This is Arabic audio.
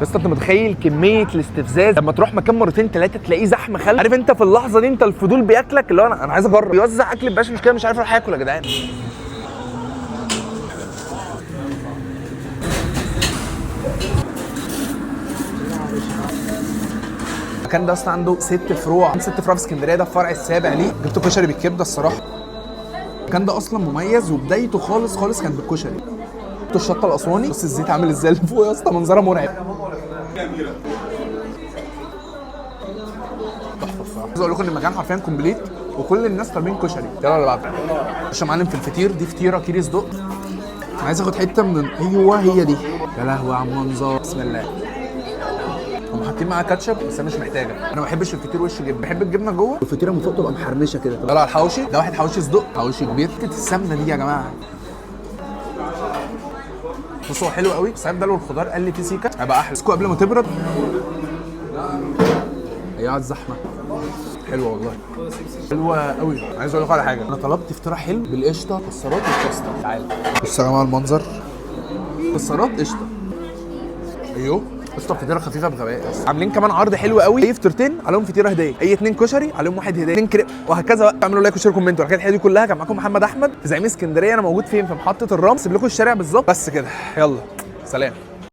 بس انت متخيل كميه الاستفزاز لما تروح مكان مرتين ثلاثه تلاقيه زحمه خل؟ عارف انت في اللحظه دي انت الفضول بياكلك، اللي هو انا عايز اجرب. بيوزع اكل ببلاش، مش كده مش عارف اروح اكل يا جدعان. المكان ده اصلا عنده 6 فروع، 6 فروع في اسكندريه، ده الفرع السابع ليه. جبت كشري بالكبده الصراحه. المكان ده اصلا مميز، وبدايته خالص خالص كانت بالكشري. الشطه الاسواني، بص الزيت عامل ازاي اللي فوق يا اسطى، منظرها مرعب. تحفه الصراحه. عايز اقول لكم ان المكان حرفيا كومبليت وكل الناس طالبين كشري. يلا اللي بعده. يا معلم في الفطير دي فطيره كيري صدق. عايز اخد حته من ايوه هي دي. يا لهوي على المنظر، بسم الله. هم حاطين معاها كاتشب بس انا مش محتاجه. انا ما بحبش الفطير وش جبنه، بحب الجبنه جوه والفطيره من فوق تبقى محرمشه كده. يلا على الحواوشي ده، واحد حواوشي صدق، حواوشي كبير. حته السمنه دي يا جماعه، بص هو حلو قوي، بس عارف ده لو الخضار قال لي فيه سيكه هيبقى احلى. اسكو قبل ما تبرد. هي على الزحمه حلوه والله، حلوه قوي. عايز اقول لكم على حاجه، انا طلبت فطيره حلو بالقشطه والسلطات والكاستر. تعالى بص يا جماعه المنظر، السلطات قشطه. ايوه قشطه، فطيره خفيفه بغباء. عاملين كمان عرض حلو قوي، اي فطيرتين عليهم فطيره هديه، اي 2 كشري عليهم واحد هديه، 2 كريب، وهكذا بقى. اعملوا لايك وشير كومنت والحاجات الحلوه دي كلها. كان معاكم محمد احمد في زعيم اسكندريه. انا موجود فين؟ في محطه الرمل. سيب لكم الشارع بالظبط بس كده. يلا سلام.